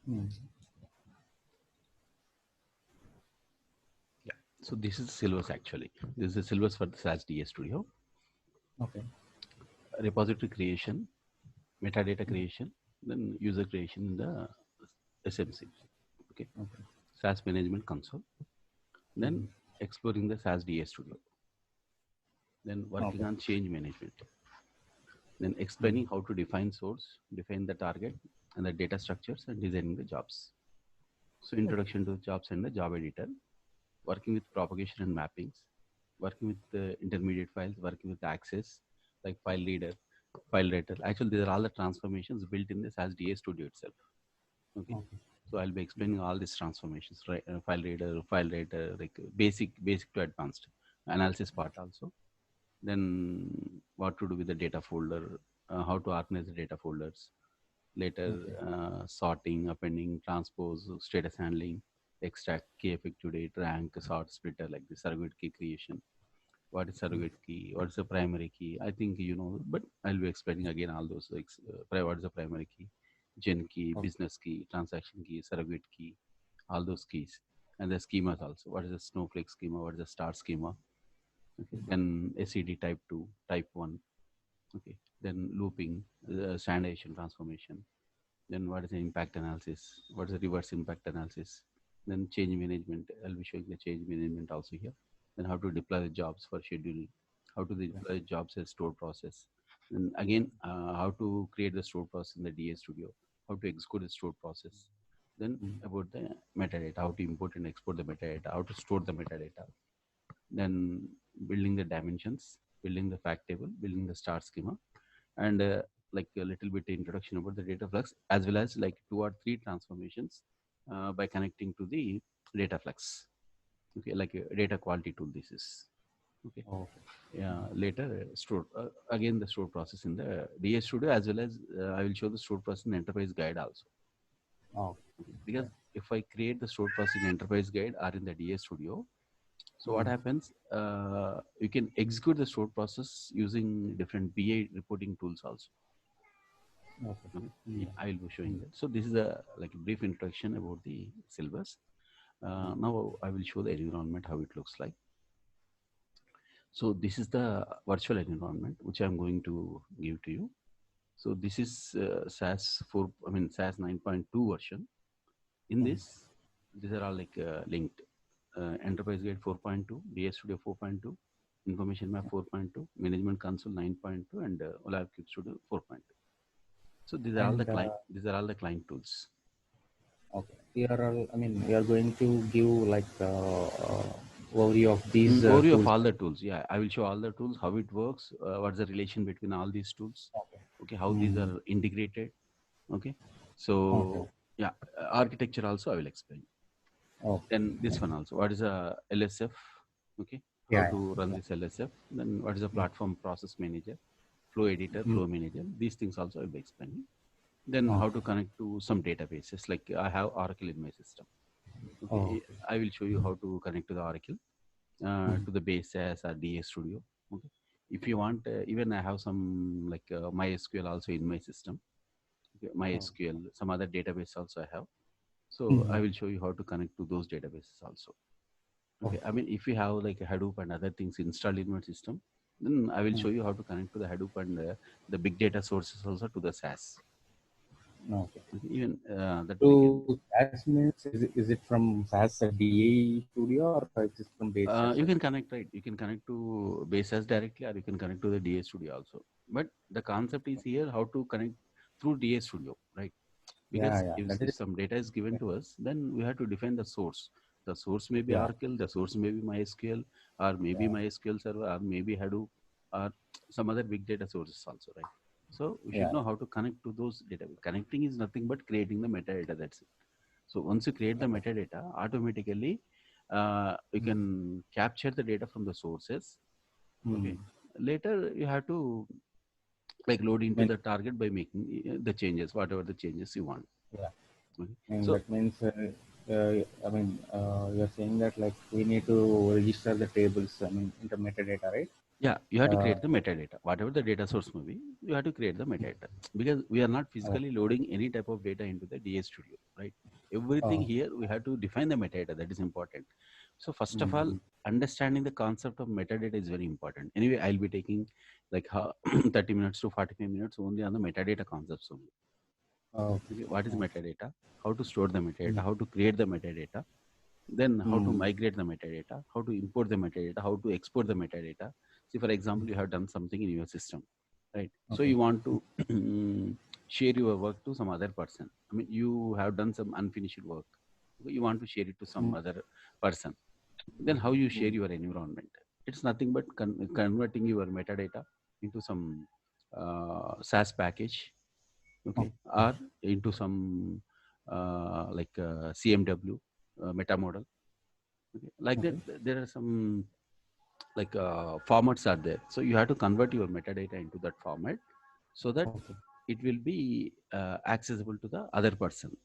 Mm. Yeah. So this is syllabus actually. This is the syllabus for the SAS DI Studio. Okay. Repository creation, metadata creation, then user creation in the SMC. Okay. Okay. SAS Management Console. Then Mhm. exploring the SAS DI Studio. Then working Okay. on change management. Then Mhm. explaining how to define source, define the target and the data structures and designing the jobs. So Okay. introduction to jobs and the job editor, working with propagation and mappings, working with the intermediate files, working with access, like file reader, file writer. Actually, these are all the transformations built in the SAS DA Studio itself. Okay. Okay. So I'll be explaining all these transformations, right? File writer, like basic to advanced analysis part also. Then what to do with the data folder, how to organize the data folders, later Okay. sorting, appending, transpose, status handling, extract, key effective date, rank, sort, splitter, like the surrogate key creation. What is surrogate key? What is the primary key? I think you know, but I'll be explaining again all those. Like, what is the primary key? Gen key, Okay. business key, transaction key, surrogate key, all those keys, and the schemas also. What is the snowflake schema? What is the star schema? Okay, then SED type 2, type 1. Okay, then looping, standardization transformation. Then what is the impact analysis? What is the reverse impact analysis? Then change management. I'll be showing the change management also here. Then how to deploy the jobs for scheduling. How to deploy jobs as stored process. And again, how to create the stored process in the DA Studio. How to execute the stored process. Then Mm. about the metadata. How to import and export the metadata. How to store the metadata. Then building the dimensions, building the fact table, building the star schema, and like a little bit introduction about the data flux, as well as like 2 or 3 transformations by connecting to the data flux. Okay, like a data quality tool. This is okay. Okay. Yeah, later store again the store process in the DS Studio, as well as I will show the store process in enterprise guide also. Okay. Okay. Because if I create the store processing enterprise guide or in the DS Studio, so what Mm. happens? You can execute the stored process using different BI reporting tools also. Okay. Okay. Mm. Yeah, I will be showing Mm. that. So this is a like a brief introduction about the syllabus. Now I will show the environment how it looks like. So this is the virtual environment which I'm going to give to you. So this is SAS 4, I mean SAS 9.2 version. In Mm. this, these are all like linked. Enterprise Guide 4.2, DS Studio 4.2, Information Map 4.2, Management Console 9.2, and Olap Cube Studio 4.2. So these are all the And client. These are all the client tools. okay, you are all, I mean, you are going to give like overview of these Overview of tools. all the tools. Yeah, I will show all the tools, how it works, what's the relation between all these tools. Okay. Okay, how these Mm. are integrated. Okay, Okay. so yeah, architecture also I will explain. Okay. Then this one also, what is a LSF? Okay, how Yeah. to run Yeah. this LSF? Then what is a Mm. platform process manager, flow editor, Mm. flow manager? These things also I will be explaining. Then how Okay. to connect to some databases, like I have Oracle in my system. Oh. Okay, I will show you how to connect to the Oracle, Mm. to the base SAS or DA Studio. Okay, if you want, even I have some like MySQL also in my system. Okay, Oh. MySQL, some other database also I have. So I Mm. will show you how to connect to those databases also. Okay, I Okay. mean, if you have like a Hadoop and other things installed in your system, then I will Mm. show you how to connect to the Hadoop and the big data sources also to the SAS. Okay. Okay, even that we can. So SAS means is it from SAS DA Studio or is it from base SAS? You can connect, right? You can connect to base SAS directly, or you can connect to the DA Studio also. But the concept is here how to connect through DA Studio, right? Yeah, Because yeah. if, That if is some data is given to us, then we have to define the source. The source may be yeah, Oracle, the source may be MySQL, or maybe yeah, MySQL server, or maybe Hadoop, or some other big data sources also, right? So we should yeah. know how to connect to those data. Connecting is nothing but creating the metadata. That's it. So once you create the metadata, automatically you can capture the data from the sources. Mm. Okay. Later you have to like load into Mean, the target by making the changes, whatever the changes you want. yeah. Okay. And So that means I mean you're saying that like we need to register the tables. I mean into metadata, right? Yeah, you have to Uh, create the metadata. Whatever the data source may be, you have to create the metadata because we are not oh, physically loading any type of data into the DA Studio, right? Everything oh, here we have to define the metadata. That is important. So first of all, mm, understanding the concept of metadata is very important. Anyway, I'll be taking like 30 minutes to 45 minutes only on the metadata concepts only. oh, Okay, what is oh, metadata? How to store the metadata? mm, How to create the metadata? Then how to mm, migrate the metadata, how to import the metadata, how to export the metadata. See, for example, you have done something in your system, right? So okay, you want to share your work to some other person. I mean, you have done some unfinished work. You want to share it to some mm, other person. Then how you share mm, your environment? It's nothing but converting your metadata into some SAS package, oh, okay, or into some CMW meta model. Okay. Like that, okay, there are some formats are there. So you have to convert your metadata into that format so that okay, it will be accessible to the other person,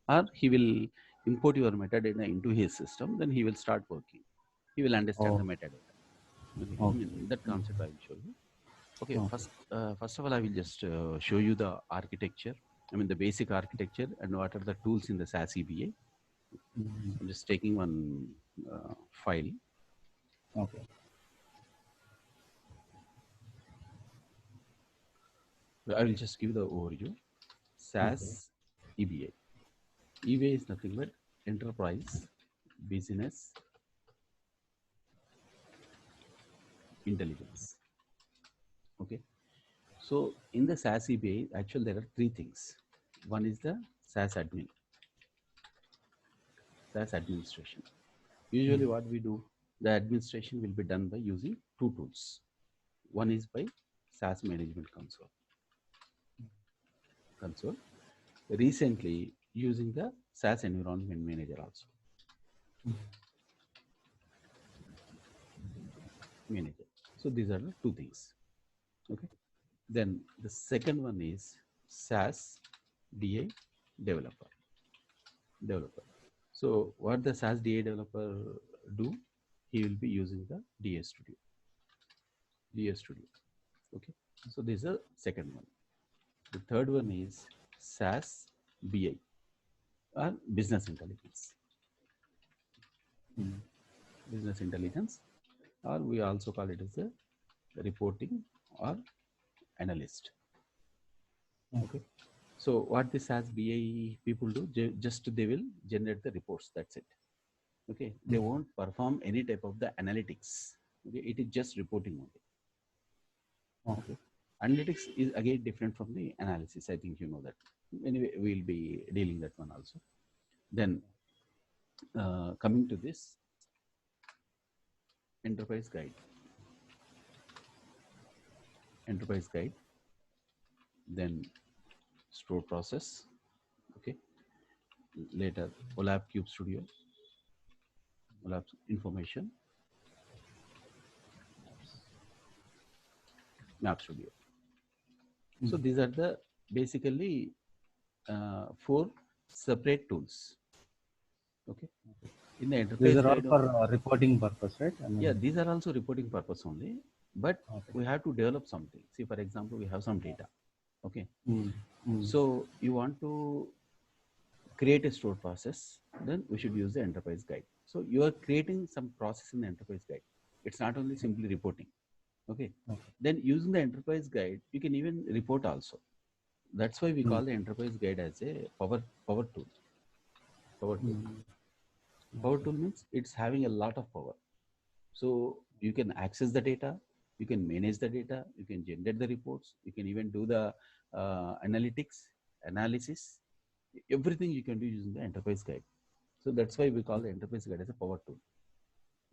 or he will import your metadata into his system. Then he will start working. He will understand the oh, metadata. Okay, I okay, mean that mm, concept I will show you. Okay, okay, first of all, I will just show you the architecture. I mean the basic architecture and what are the tools in the SAS EBA. mm, I'm just taking one file. okay, I will just give the overview. okay, SAS EBA. EBA is nothing but Enterprise Business Intelligence. Okay. So in the SAS EBA, actually there are three things. One is the SAS admin, SAS administration. Usually what we do, the administration will be done by using two tools. One is by SAS Management Console. Recently using the SAS Environment Manager also. Manager. So these are the two things. Okay. Then the second one is SAS DI developer. Developer. So what the SAS DI developer do? He will be using the DA Studio. DA Studio. Okay. So this is the second one. The third one is SAS BI or business intelligence. mm, Business intelligence, or we also call it as a reporting or analyst. Okay. So what this SAS BI people do, just they will generate the reports. That's it. Okay. They won't perform any type of the analytics. Okay. It is just reporting only. oh, Okay. Analytics is again different from the analysis. I think you know that. Anyway, we'll be dealing that one also. Then coming to this enterprise guide. Enterprise guide. Then store process. Okay. Later OLAP Cube Studio. OLAP information. Map Studio. So mm. these are the basically four separate tools. Okay. In the These enterprise are all guide, for reporting purpose, right? I yeah, mean, these are also reporting purpose only, but okay, we have to develop something. See, for example, we have some data. Okay. mm, mm, So you want to create a stored process, then we should use the enterprise guide. So you are creating some process in the enterprise guide. It's not only simply reporting. Okay. okay, Then using the enterprise guide, you can even report also. That's why we mm, call the enterprise guide as a power tool. Power tool. mm, Power tool means it's having a lot of power. So you can access the data, you can manage the data, you can generate the reports, you can even do the analytics, analysis, everything you can do using the enterprise guide. So that's why we call the enterprise guide as a power tool.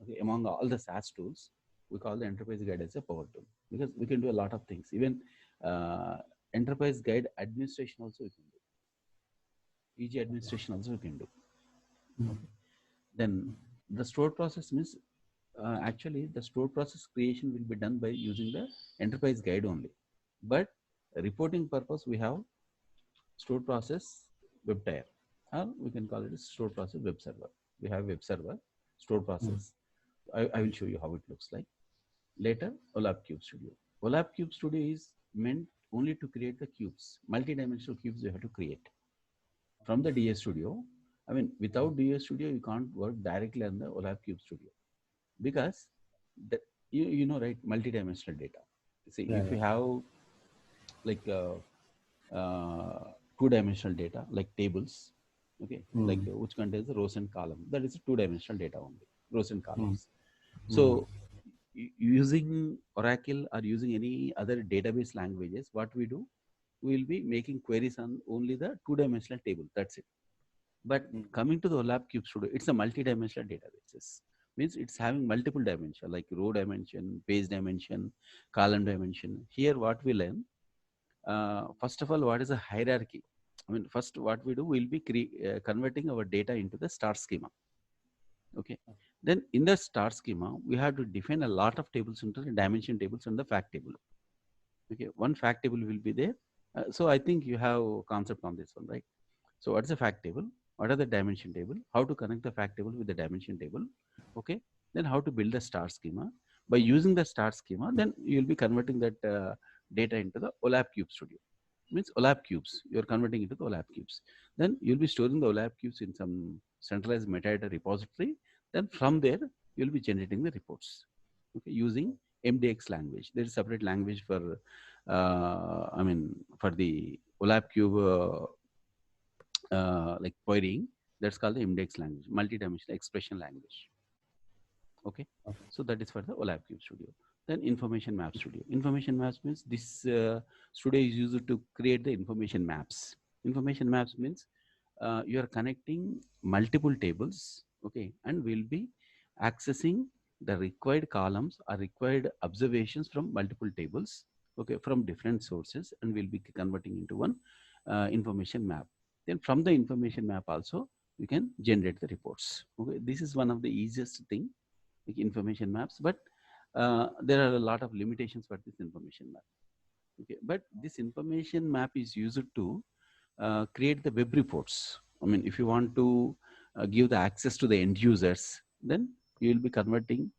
Okay, among all the SaaS tools, we call the enterprise guide as a power tool because we can do a lot of things. Even uh, enterprise guide administration also we can do. EG administration also we can do. mm, Okay. Then the stored process means actually the stored process creation will be done by using the enterprise guide only. But reporting purpose we have stored process web tier, or we can call it a stored process web server. We have web server stored mm, process. I will show you how it looks like. Later, OLAP Cube Studio. OLAP Cube Studio is meant only to create the cubes, multi-dimensional cubes you have to create. From the DA Studio, I mean, without DA Studio, you can't work directly on the OLAP Cube Studio because the, you know, right, multi-dimensional data. See, Yeah, if yeah. you have like two-dimensional data, like tables, okay, like Mm. which contains the rows and columns, that is a two-dimensional data only, rows and Mm. columns. Mm. So using Oracle or using any other database languages, what we do, we will be making queries on only the two-dimensional table. That's it. But Mm. coming to the OLAP Cube Studio, it's a multi-dimensional databases. Means it's having multiple dimension, like row dimension, page dimension, column dimension. Here, what we learn, first of all, what is a hierarchy? I mean, first, what we do, we'll be converting our data into the star schema. Okay. Then in the star schema, we have to define a lot of tables into the dimension tables and the fact table. Okay. One fact table will be there. So I think you have concept on this one, right? So what is a fact table? What are the dimension table? How to connect the fact table with the dimension table? Okay. Then how to build a star schema? By using the star schema, then you'll be converting that data into the OLAP Cube Studio. Means OLAP cubes. You're converting into the OLAP cubes. Then you'll be storing the OLAP cubes in some centralized metadata repository. Then from there, you'll be generating the reports. Okay, using MDX language. There is separate language for, I mean, for the OLAP cube like querying. That's called the MDX language, multi-dimensional expression language. Okay, Okay. so that is for the OLAP Cube Studio. Then information map studio. Information maps means this studio is used to create the information maps. Information maps means you are connecting multiple tables, okay, and will be accessing the required columns or required observations from multiple tables, okay, from different sources, and will be converting into one information map. Then from the information map also you can generate the reports. Okay, this is one of the easiest thing, like information maps, but there are a lot of limitations for this information map. Okay, but this information map is used to create the web reports. I mean, if you want to give the access to the end users, then you will be converting,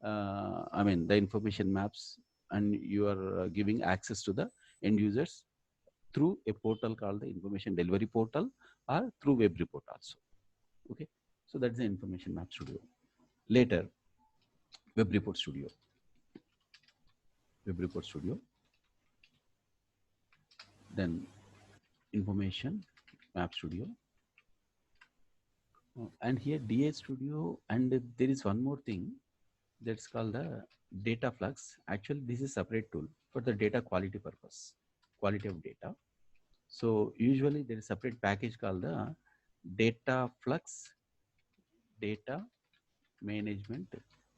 I mean, the information maps, and you are giving access to the end users through a portal called the information delivery portal or through web report also. Okay, so that's the information map studio. Later, web report studio. Web report studio, then information map studio, and here DA studio, and there is one more thing that's called the data flux. Actually, this is separate tool for the data quality purpose, quality of data. So usually there is separate package called the data flux data management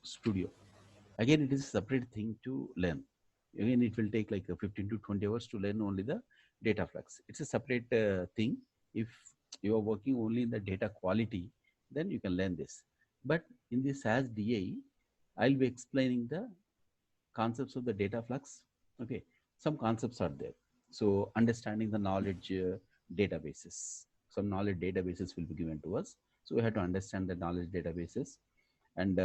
studio. Again, it is a separate thing to learn. Again, it will take like 15 to 20 hours to learn only the data flux. It's a separate thing. If you are working only in the data quality, then you can learn this. But in the SAS DI, I'll be explaining the concepts of the data flux. Okay, some concepts are there. So understanding the knowledge databases. Some knowledge databases will be given to us. So we have to understand the knowledge databases, and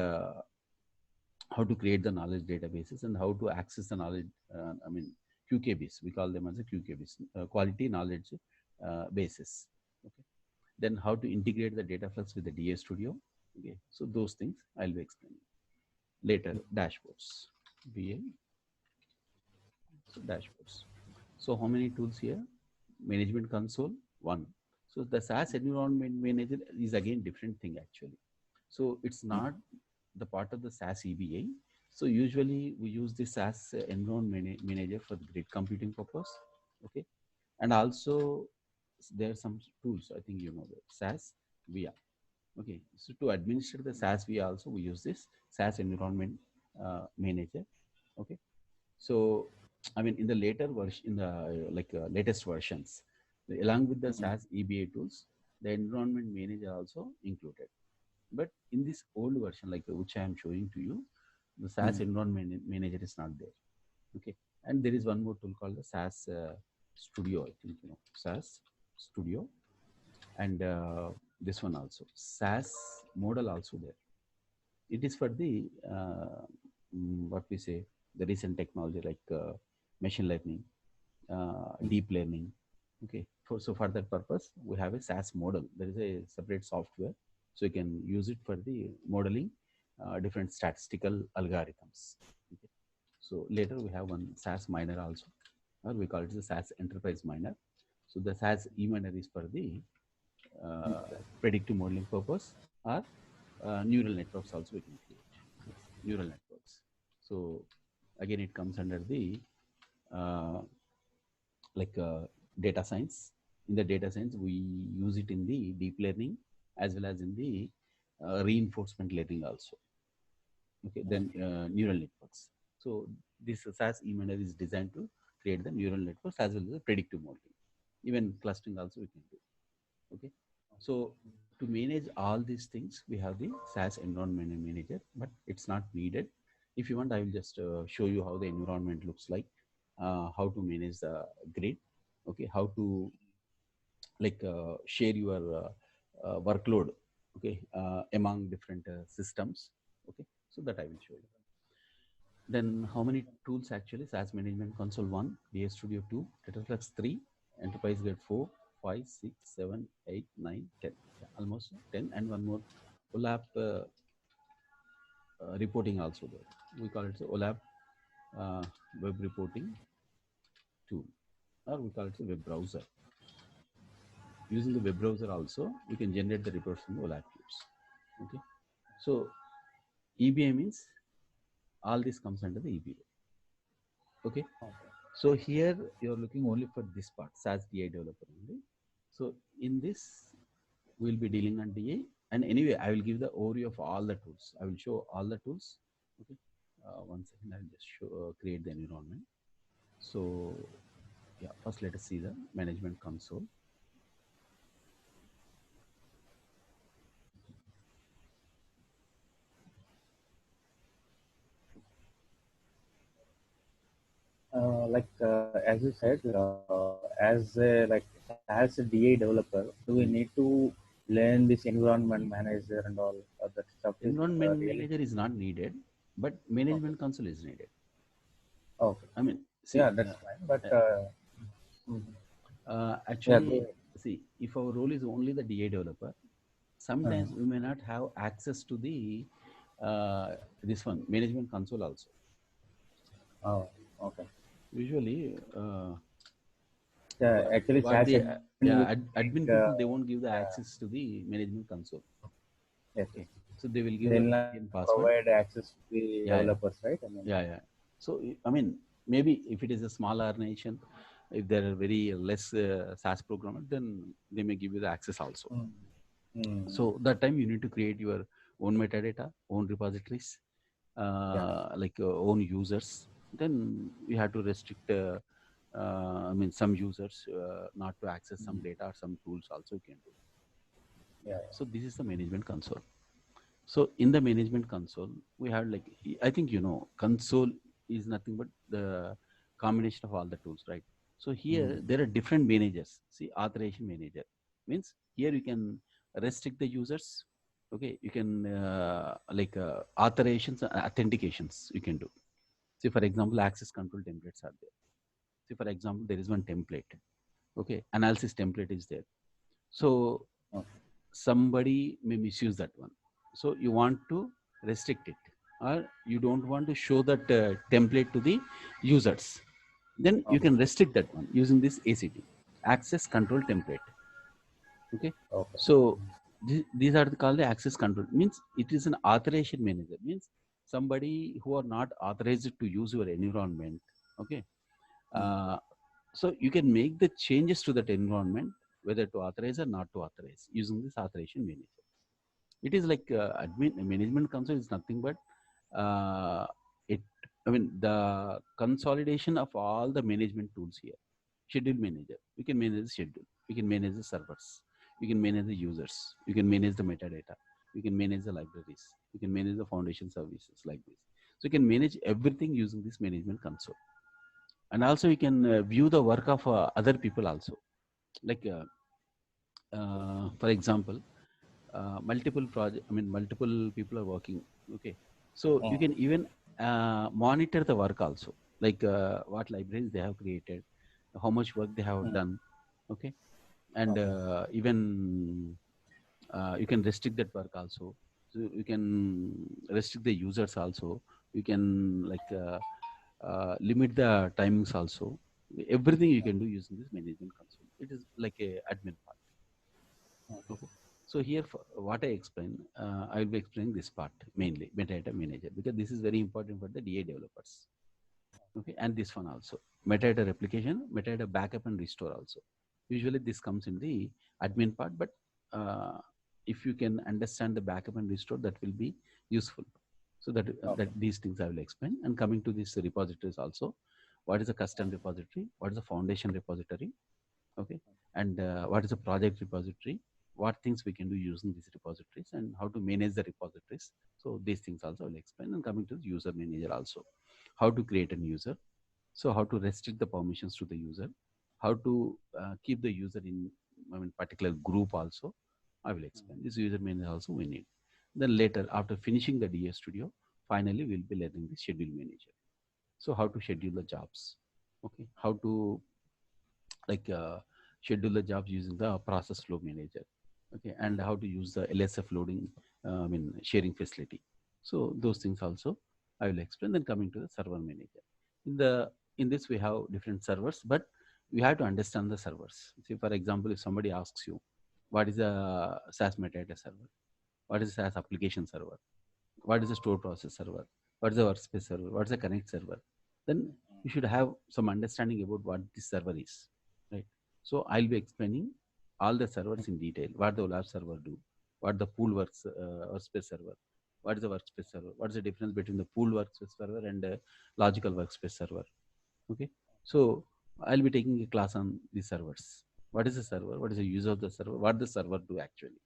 how to create the knowledge databases, and how to access the knowledge, I mean, QKBs, we call them as a QKBs, quality knowledge bases. Okay. Then how to integrate the data flux with the DA Studio. Okay. So those things I'll be explaining. Later, dashboards. BA, so dashboards. So how many tools here? Management console, one. So the SAS environment manager is again different thing actually. So it's not the part of the SAS EBA. So usually we use the SAS environment manager for the grid computing purpose. Okay. And also there are some tools, I think you know that SAS VIA. Okay. So to administer the SAS VIA also we use this SAS environment manager. Okay. So I mean in the later version, in the latest versions, along with the Mm. SAS EBA tools, the environment manager also included. But in this old version, like which I am showing to you, the SAS Mm. environment manager is not there. Okay, and there is one more tool called the SAS Studio. I think you know SAS Studio, and this one also SAS model also there. It is for the what we say, the recent technology like machine learning, deep learning. Okay, so for that purpose, we have a SAS model. There is a separate software, so you can use it for the modeling different statistical algorithms. Okay. So later we have one SAS miner also, or we call it the SAS enterprise miner. So the SAS e-miner is for the predictive modeling purpose, or neural networks also we can create. Yes, neural networks. So again, it comes under the uh, like data science. In the data science, we use it in the deep learning as well as in the reinforcement learning also. Okay, then neural networks. So this SAS e-miner is designed to create the neural networks as well as the predictive modeling. Even clustering also we can do. Okay, so to manage all these things, we have the SAS environment manager, but it's not needed. If you want, I will just show you how the environment looks like, how to manage the grid, okay, how to like share your workload, okay, among different systems, okay. So that I will show you. Then how many tools actually? SAS Management Console 1, DI Studio 2, Retroflex 3, Enterprise Grade 4, 5, 6, 7, 8, 9, 10. Yeah, almost 10, and one more OLAP reporting also there. We call it the OLAP web reporting tool, or we call it the web browser. Using the web browser also, we can generate the reports from the OLAP views. Okay. So EBA means all this comes under the EBA. Okay. So here you're looking only for this part, SAS DI developer only. So in this, we'll be dealing on DI. And anyway, I will give the overview of all the tools. I will show all the tools. Okay. 1 second, I'll just show, create the environment. So yeah, first let us see the management console. As you said, as a DA developer, do we need to learn this environment manager and all that stuff is Environment really manager is not needed, but okay. management console is needed. Okay, I mean, yeah, see, that's fine. But mhm. Yeah, actually, see, if our role is only the DA developer, uh, sometimes we may not have access to the this one management console also. oh, okay. Usually, Yeah, actually, what SAS the admin will admin take, people, they won't give the access to the management console. yes, yes. Okay, so they will give the They'll VPN not password. provide access to the Yeah, yeah, developers, right? I mean, yeah. So I mean, maybe if it is a small organization, if there are very less SAS programmers, then they may give you the access also. mm, mm, So that time you need to create your own metadata, own repositories, yeah, like own users. Then you have to restrict, I mean, some users not to access some mm, data or some tools also you can do. yeah, So this is the management console. So in the management console, we have like, I think you know, console is nothing but the combination of all the tools, right? So yeah. Mm, here there are different managers. See, authorization manager means here you can restrict the users. Okay, you can like authorizations, authentications you can do. See, for example, access control templates are there. See, for example, there is one template. Okay, analysis template is there. So okay, somebody may misuse that one. So you want to restrict it, or you don't want to show that template to the users. Then you okay, can restrict that one using this ACT, access control template. Okay, okay. so these are called the access control. Means it is an authorization manager. Means somebody who are not authorized to use your environment. Okay, Mm, uh, so you can make the changes to that environment, whether to authorize or not to authorize, using this authorization manager. It is like admin management console is nothing but uh, it. I mean the consolidation of all the management tools here. Schedule manager. You can manage the schedule. You can manage the servers. You can manage the users. You can manage the metadata. You can manage the libraries. You can manage the foundation services like this. So you can manage everything using this management console. And also you can view the work of other people also. Like for example, multiple project. I mean multiple people are working. Okay, so you mm, can even monitor the work also, like what libraries they have created, how much work they have Mm. done. Okay. And Okay. even you can restrict that work also. So you can restrict the users also. You can like limit the timings also. Everything you can do using this management console. It is like a admin part. Okay. Okay. So here, what I explain, I will be explaining this part mainly, metadata manager, because this is very important for the DA developers. Okay, and this one also, metadata replication, metadata backup and restore also. Usually this comes in the admin part, but uh, if you can understand the backup and restore, that will be useful. So that Okay. these things I will explain. And coming to these repositories also, what is a custom repository? What is a foundation repository? Okay. And what is a project repository? What things we can do using these repositories, and how to manage the repositories. So these things also I will explain. And coming to the user manager also, how to create an user, so how to restrict the permissions to the user, how to keep the user in, I mean, particular group also, I will explain. This user manager also we need. Then later, after finishing the DS Studio, finally we'll be learning the schedule manager. So how to schedule the jobs, okay, how to like schedule the jobs using the process flow manager, okay, and how to use the LSF loading, I mean sharing facility. So those things also I will explain. Then coming to the server manager, in the in this we have different servers, but we have to understand the servers. See, for example, if somebody asks you what is a SAS metadata server, what is a SAS application server, what is the store process server, what is the workspace server, what is the connect server, then you should have some understanding about what this server is, right? So I'll be explaining all the servers in detail, what the lab server do, what the pool workspace server, what is the workspace server, what is the difference between the pool workspace server and logical workspace server. Okay. So I'll be taking a class on these servers. What is the server, what is the use of the server, what the server do actually.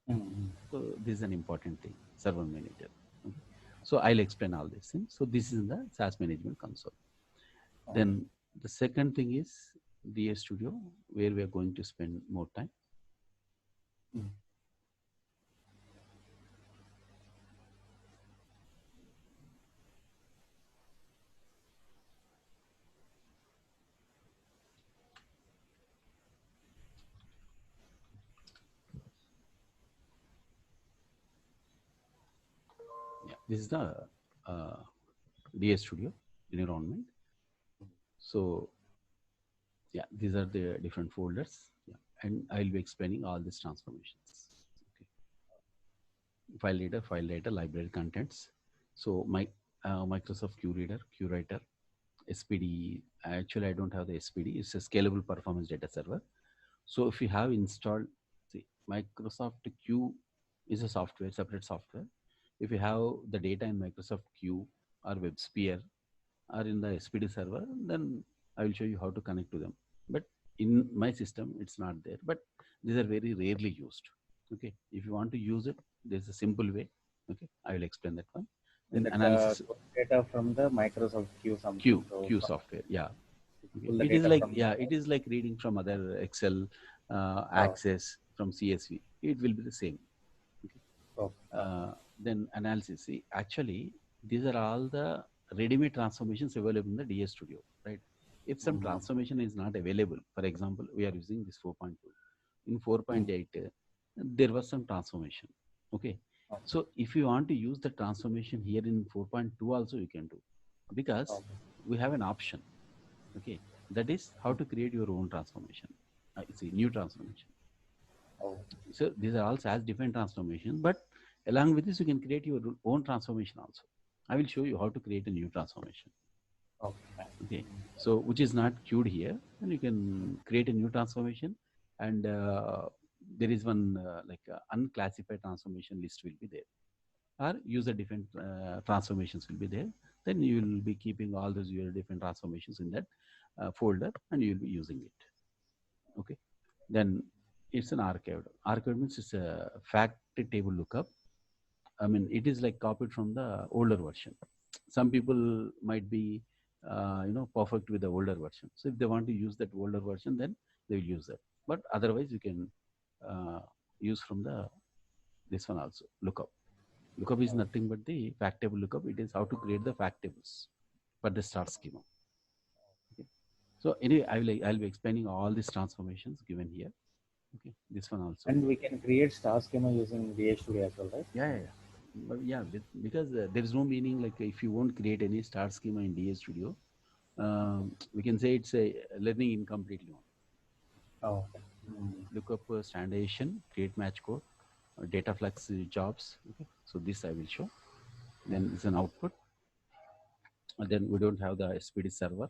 Mm. So this is an important thing, server manager. Okay. So I'll explain all these things. So this is the SAS Management Console. Okay. Then the second thing is DA Studio, where we are going to spend more time. Mm. Yeah, this is the uh, DA Studio environment. So yeah, these are the different folders. Yeah, and I'll be explaining all these transformations. Okay. File data, library contents. So my Microsoft QRater, SPD. Actually, I don't have the SPD. It's a scalable performance data server. So if you have installed, see, Microsoft Q is a software, separate software. If you have the data in Microsoft Q or WebSphere or in the SPD server, then I will show you how to connect to them. But in my system, it's not there. But these are very rarely used. Okay, if you want to use it, there's a simple way. Okay, I will explain that one. And Then that analysis. data from the Microsoft Q something. So Q from software, yeah. Okay. pull the It is data like, from yeah, it is like reading from other Excel, oh, Access, from CSV. It will be the same. Okay. oh, okay. Then analysis. See, actually, these are all the ready-made transformations available in the DS Studio, right? If some Mm. transformation is not available, for example, we are using this 4.2. In Mm. 4.8, there was some transformation. Okay. Okay. So if you want to use the transformation here in 4.2 also, you can do, because Okay. we have an option. Okay. That is how to create your own transformation. See, new transformation. Oh, So these are also as different transformations, but along with this, you can create your own transformation also. I will show you how to create a new transformation. okay. Okay. So which is not queued here, and you can create a new transformation, and there is one unclassified transformation list will be there, or user different transformations will be there. Then you will be keeping all those your different transformations in that folder, and you will be using it. Okay. Then it's an archive. Archive means it's a fact table lookup. I mean, it is like copied from the older version. Some people might be, perfect with the older version. So if they want to use that older version, then they will use that. But otherwise, you can uh, use from the this one also lookup. Lookup is nothing but the fact table lookup. It is how to create the fact tables for the star schema. Okay. So anyway, I'll be explaining all these transformations given here. Okay, this one also. And we can create star schema using DI Studio as well, right? Yeah. But yeah, because there is no meaning like if you won't create any star schema in DA Studio, we can say it's a learning incompletely one. Oh, okay. Lookup standardization, create match code, data flux jobs. Okay, so this I will show. Then it's an output. And then we don't have the SPD server.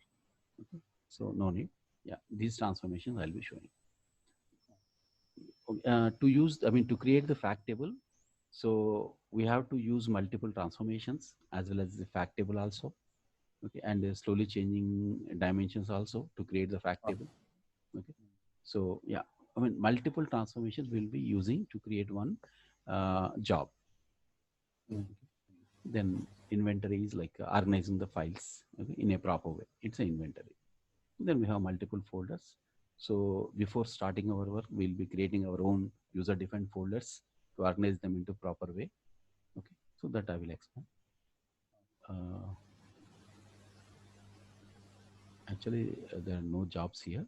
Okay, so no need. Yeah, these transformations I'll be showing. To use, I mean, to create the fact table, so we have to use multiple transformations as well as the fact table also. Okay, and slowly changing dimensions also to create the fact table. Okay, so yeah, I mean, multiple transformations will be using to create one job. Okay. Then inventory is like organizing the files, okay, in a proper way. It's an inventory. Then we have multiple folders. So before starting our work, we'll be creating our own user-defined folders to organize them into proper way. Okay, so that I will explain. Actually, there are no jobs here.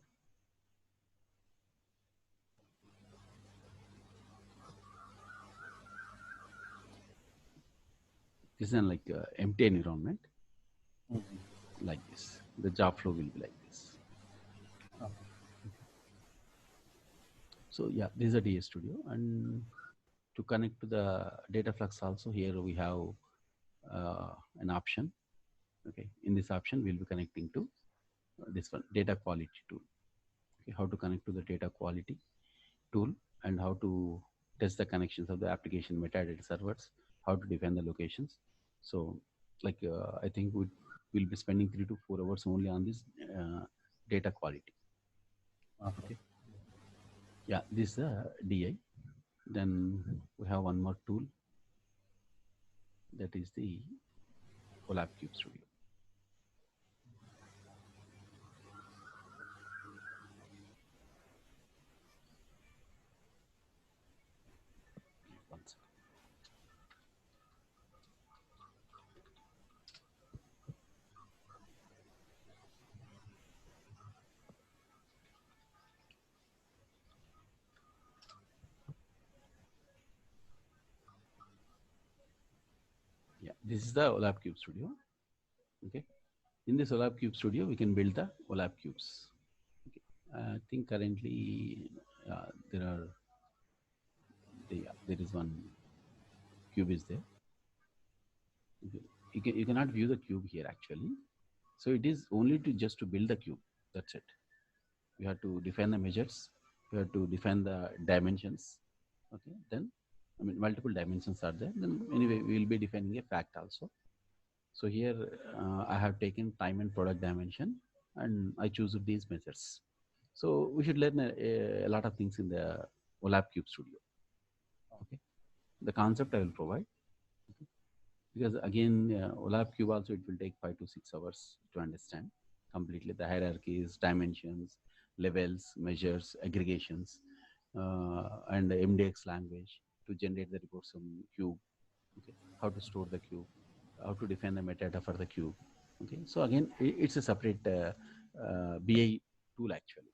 This is like empty environment, like this. The job flow will be like this. Okay. So yeah, this is a DA Studio, and to connect to the data flux also, here we have an option. Okay, in this option, we'll be connecting to this one, data quality tool. Okay, how to connect to the data quality tool and how to test the connections of the application metadata servers, how to define the locations. So like I think we'll be spending 3 to 4 hours only on this data quality. Okay. Yeah, this is DI. Then we have one more tool, that is the OLAP Cube Studio. One second. Yeah, this is the OLAP Cube Studio. Okay. In this OLAP Cube Studio, we can build the OLAP cubes. Okay. I think currently there is one cube is there. Okay. You cannot view the cube here actually. So it is only to just to build the cube. That's it. You have to define the measures. You have to define the dimensions. Okay. Then, I mean, multiple dimensions are there. Then anyway, we will be defining a fact also. So here I have taken time and product dimension, and I choose these measures. So we should learn a lot of things in the OLAP Cube Studio. Okay. The concept I will provide. Okay. Because again, OLAP Cube also, it will take 5 to 6 hours to understand completely the hierarchies, dimensions, levels, measures, aggregations, and the MDX language to generate the reports from cube. Okay. How to store the cube, how to define the metadata for the cube. Okay. So again, it's a separate BI tool actually.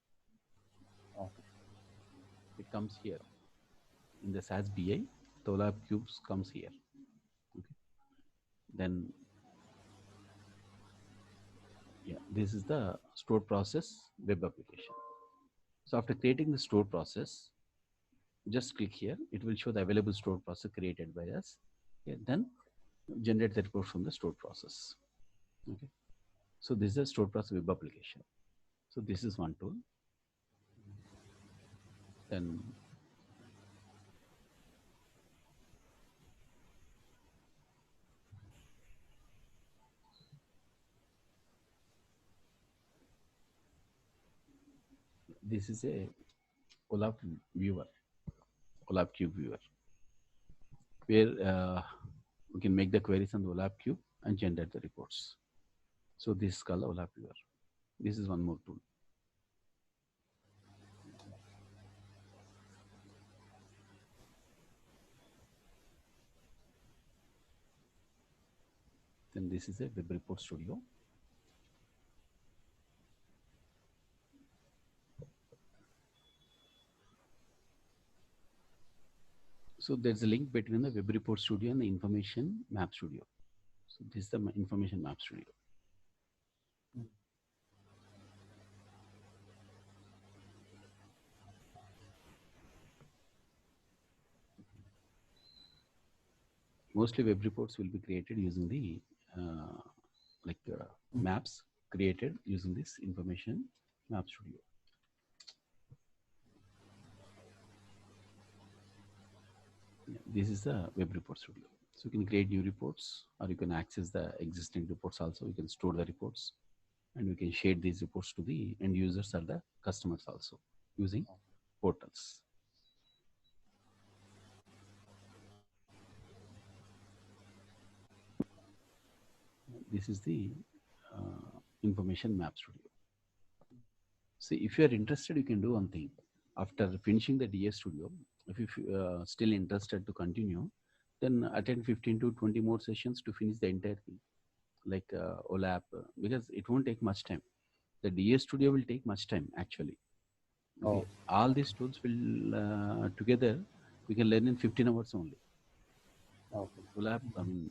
Okay. It comes here in the SAS BI. The OLAP cubes comes here. Okay. Then yeah, this is the stored process web application. So after creating the stored process, just click here. It will show the available stored process created by us. Okay. Then generate the report from the stored process. Okay. So this is a stored process web application. So this is one tool. Then this is a OLAP viewer, OLAP cube viewer, where we can make the queries on the OLAP cube and generate the reports. So this is called OLAP viewer. This is one more tool. Then this is a web report studio. So there's a link between the web report studio and the information map studio. So this is the information map studio. Mostly web reports will be created using the maps created using this information map studio. Yeah, this is the web report studio. So you can create new reports, or you can access the existing reports also. You can store the reports, and we can share these reports to the end users or the customers also using portals. This is the information map studio. See, if you are interested, you can do one thing. After finishing the DS Studio, if you still interested to continue, then attend 15 to 20 more sessions to finish the entire thing, like OLAP, because it won't take much time. The DS Studio will take much time actually. Okay. All these tools will together we can learn in 15 hours only. OLAP, I mean,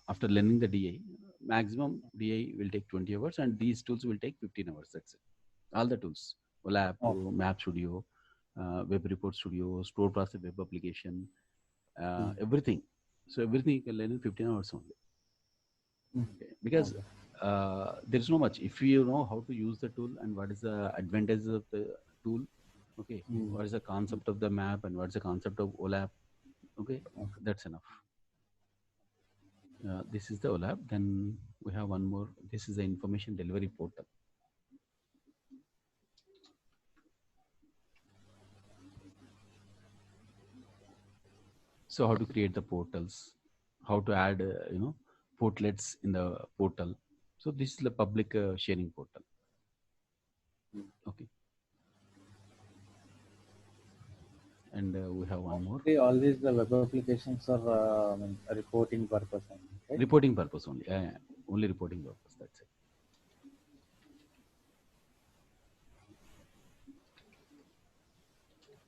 after learning the DI, maximum DI will take 20 hours, and these tools will take 15 hours. That's it. All the tools, OLAP, Map Studio, Web Report Studio, Store Process Web Application, everything. So everything you can learn in 15 hours only. Okay. Because there is no much. If you know how to use the tool and what is the advantages of the tool, okay, what is the concept of the map and what is the concept of OLAP, okay, that's enough. This is the OLAP. Then we have one more. This is the information delivery portal. So how to create the portals, how to add, portlets in the portal. So this is the public sharing portal. Okay. And we have one more. All these the web applications are reporting purpose only, right? Reporting purpose only. Only reporting purpose. That's it.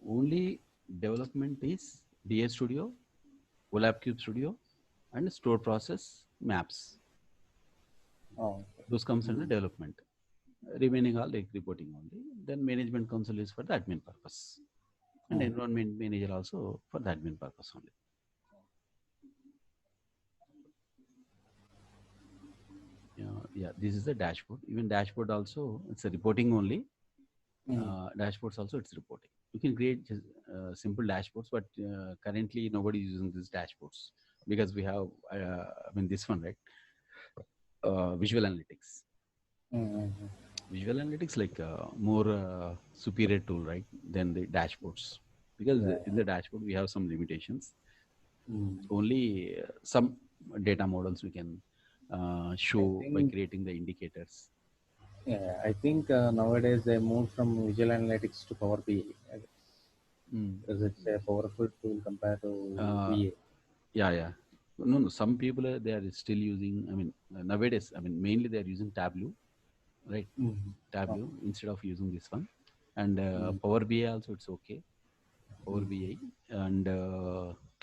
Only development is DS Studio, OLAP Cube Studio, and store process maps. Those comes under development. Remaining all like reporting only. Then management console is for the admin purpose, and environment manager also for the admin purpose only. Yeah, this is the dashboard. Even dashboard also, it's a reporting only. Dashboards also, it's reporting. You can create just, simple dashboards, but currently nobody is using these dashboards because we have, this one, right? Visual analytics. Visual analytics like more superior tool, right, than the dashboards, because in the dashboard we have some limitations. Only some data models we can show by creating the indicators. Yeah, I think nowadays they moved from visual analytics to Power BI because it's a powerful tool compared to VA. Yeah. No. Some people they are still using. Nowadays, mainly they are using Tableau, right? Tableau instead of using this one, and Power BI also it's okay. Power BI and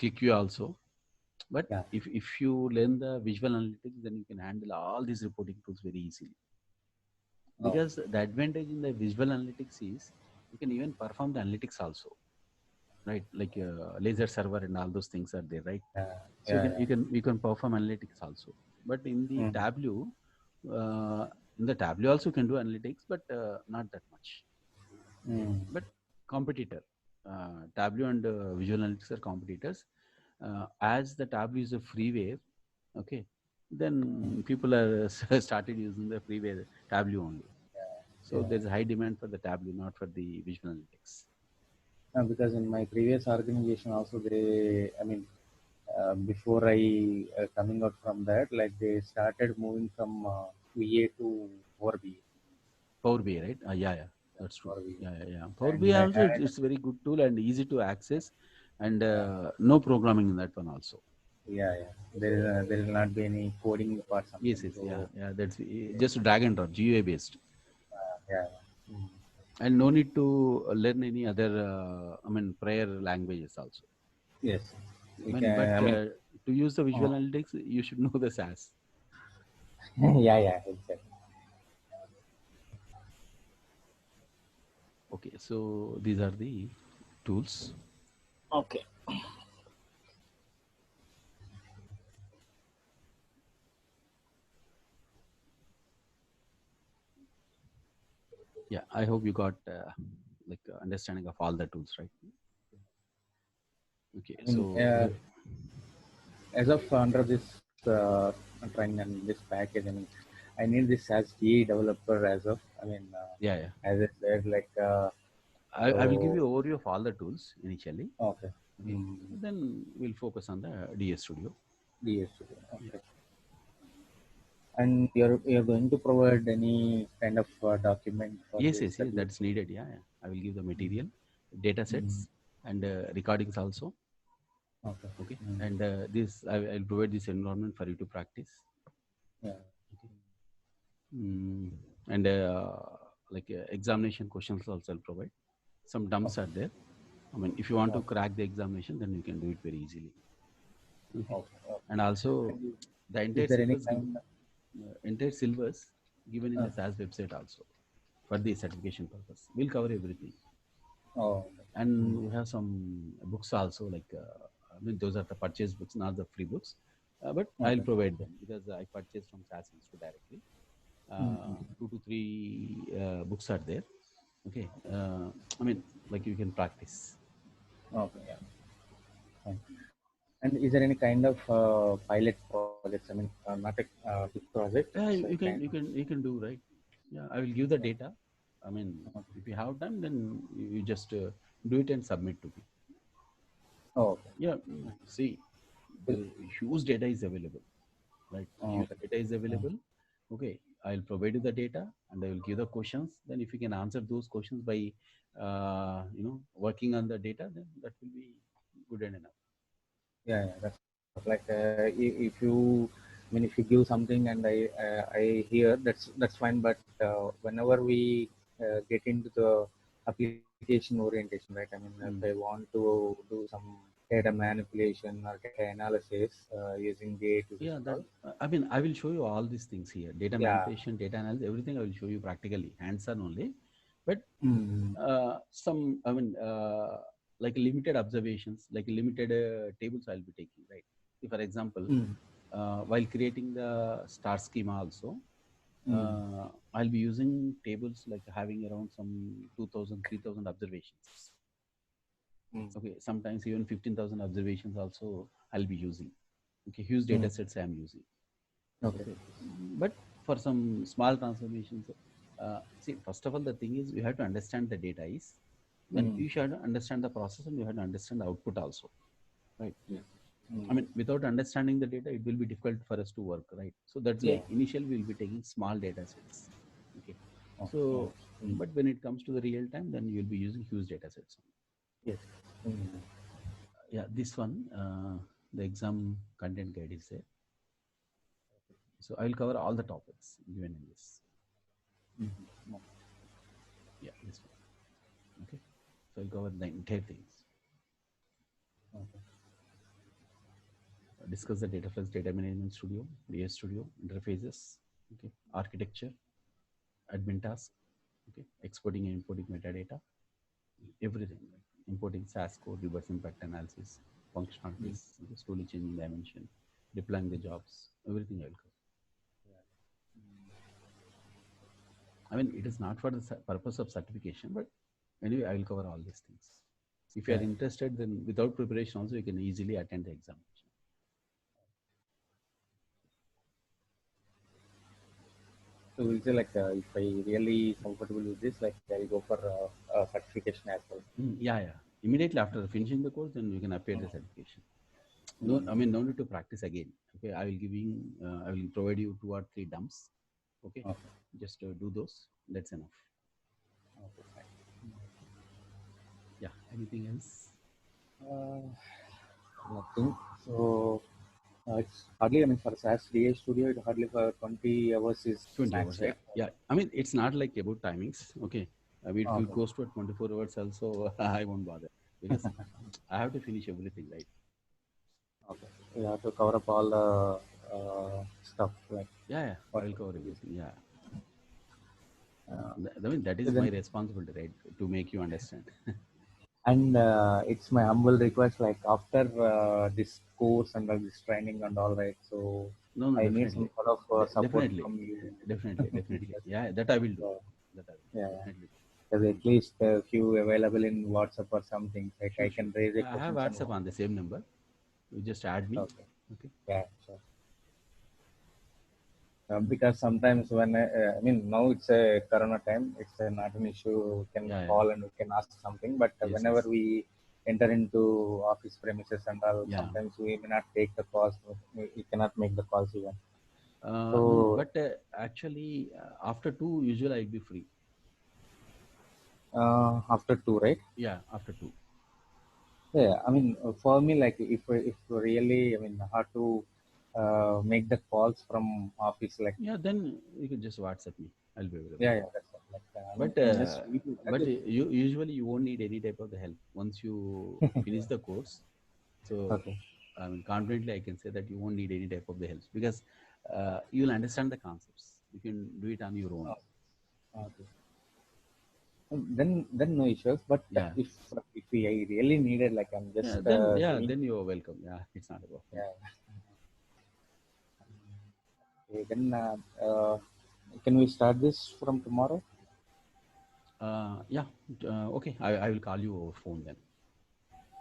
ClickView also. But if you learn the visual analytics, then you can handle all these reporting tools very easily. Because the advantage in the visual analytics is you can even perform the analytics also, right? Like laser server and all those things are there, right? So you can perform analytics also. But in the Tableau, also you can do analytics, but not that much. But competitor, Tableau and visual analytics are competitors. As the Tableau is a freeware, okay, then people are started using the freeware Tableau only. So there's a high demand for the Tableau, not for the visual analytics. Because in my previous organization also, before I coming out from that, like they started moving from VA to Power BI. Power BI, right? Yeah, that's true. Yeah. Power BI also it's a very good tool and easy to access, and no programming in that one also. Yeah, yeah. There will not be any coding part Yes, something. yes, yeah, So yeah. That's just drag and drop, GUI based, yeah. Mm. and no need to learn any other. Prior languages also. Yes, I we mean, but can. I mean, to use the visual oh, analytics, you should know the SAS. yeah, yeah, exactly. Okay, so these are the tools. Okay. Yeah, I hope you got understanding of all the tools, right? Okay, I mean, so as of under this training and this package, I mean, I need this as DE developer as of. I mean, yeah, yeah. as I said, like I will give so. you overview of all the tools initially. Okay. Okay, Mm, then we'll focus on the DS Studio. DS. Yeah. Okay. And you're going to provide any kind of document for Yes, this yes, yes. That's certificate? needed. Yeah, yeah. I will give the material, data Mm, sets, and recordings also. okay. Okay, Mm, and this I'll provide this environment for you to practice. yeah. Okay, and examination questions also I'll provide. Some dumps Okay. are there. I mean, if you want to Okay. crack the examination, then you can do it very easily. Okay, Okay. Okay. and also And the is there any kind of entire syllabus given in uh, the SAS website also for the certification purpose. We'll cover everything, oh, and mm, we have some books also. Those are the purchase books, not the free books, but I'll okay. provide them because I purchased from SAS Institute directly. Mm-hmm. 2 to 3 books are there. Okay, I mean, like you can practice. Okay. Yeah. Fine. And is there any kind of pilot projects? I mean, not a big project. Yeah, It's a kind of you can do, right. Yeah, I will give the yeah. data. I mean, Okay. if you have time, then you just do it and submit to me. Oh, okay. Yeah, see, Will- the huge data is available, right? oh, Huge okay. data is Mm, available. Okay, I'll provide you the data and I will give the questions. Then, if you can answer those questions by, working on the data, then that will be good and enough. yeah, yeah. That's like if you, I mean, if you give something and I hear that's fine. But whenever we get into the application orientation, right? I mean, if I Mm. want to do some data manipulation or data analysis using the tools Yeah, and that all. I mean, I will show you all these things here: data Yeah. manipulation, data analysis, everything. I will show you practically, hands-on only. But Mm, some, like limited observations, like limited tables, I'll be taking. Right. If, for example, mm, while creating the star schema, also, mm, I'll be using tables like having around some 2,000, 3,000 observations. mm, Okay, sometimes even 15,000 observations also I'll be using. Okay, huge data mm. sets I'm using. Okay. Okay, but for some small transformations, see, first of all, the thing is you have to understand the data is, then Mm, you should understand the process and you have to understand the output also, right? yeah. I Mm, mean, without understanding the data, it will be difficult for us to work, right? So that's yeah. why initially we'll be taking small data sets. Okay, Oh, oh, so mm, but when it comes to the real time, then you'll be using huge data sets. yes. Mm, Yeah, this one, the exam content guide is there. So I will cover all the topics given in this. mm, Yeah, this one. Okay. So I'll cover the entire things. okay. Discuss the Dataflex Data Management Studio, DS Studio, interfaces, okay, architecture, admin task, okay, exporting and importing metadata, everything, like importing SAS code, reverse impact analysis, Mm, functionalities, okay, slowly changing dimension, deploying the jobs, everything I will cover. I mean, it is not for the purpose of certification, but anyway, I will cover all these things. If you are yeah. interested, then without preparation also, you can easily attend the examination. So we'll say like if I really comfortable with this, like I'll go for certification as well. Yeah, yeah. Immediately after finishing the course, then you can appear the certification. No, I Mm, mean, no need to practice again. Okay, I will provide you 2 or 3 dumps. Okay, okay. just do those. That's enough. Okay. Fine. Yeah. Anything else? Uh, nothing. So It's hardly, I mean, for SAS DI Studio, it hardly for 20 hours is 20 max, hours, yeah. right? Yeah. I mean, it's not like about timings. Okay. I mean, if it Okay. goes to 24 hours also, I won't bother because I have to finish everything, right? Okay. You have to cover up all the stuff like Yeah, yeah. I what. will cover everything. Yeah. Uh, I mean, that is my then, responsibility, right? To make you understand. and it's my humble request, like after this course and all this training and all, right? So No, no, I need some definitely. sort of support Definitely. from you. Definitely. Because, Yeah, that I will do. uh, That I will yeah, definitely because do. at least if you available in WhatsApp or something, like Sure, I sure. can raise a Yeah, I have questions and WhatsApp all. on the same number. You just add me. Okay. Okay. Yeah, sure. Because sometimes when I mean now it's a Corona time, it's not an issue. We can Yeah, yeah. call and we can ask something. But Yes, whenever yes. we enter into office premises and all, Yeah. sometimes we may not take the calls. We cannot make the calls even. No, no. So But actually, after two, usually I'll be free. after two, right? Yeah, after two. Yeah. I mean, for me, like if really, I mean, how to make the calls from office, like Yeah, then you can just WhatsApp me. I'll be available. yeah, yeah, that's what, like I mean, But in just video, that is you usually you won't need any type of the help once you finish the course. So okay. I mean, confidently I can say that you won't need any type of the help because you'll understand the concepts. You can do it on your own. Okay. Then no issues. But Yeah, if we I really needed, like I'm yeah. just doing, Then you're welcome. Yeah, it's not a problem. yeah. Okay, then can we start this from tomorrow? Yeah. Okay. I will call you over phone then.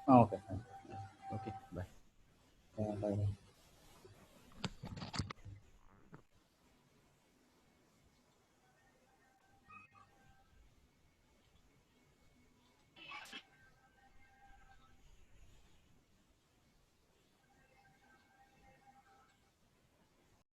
Oh, okay. Fine. Yeah. Okay. Bye. Yeah, bye.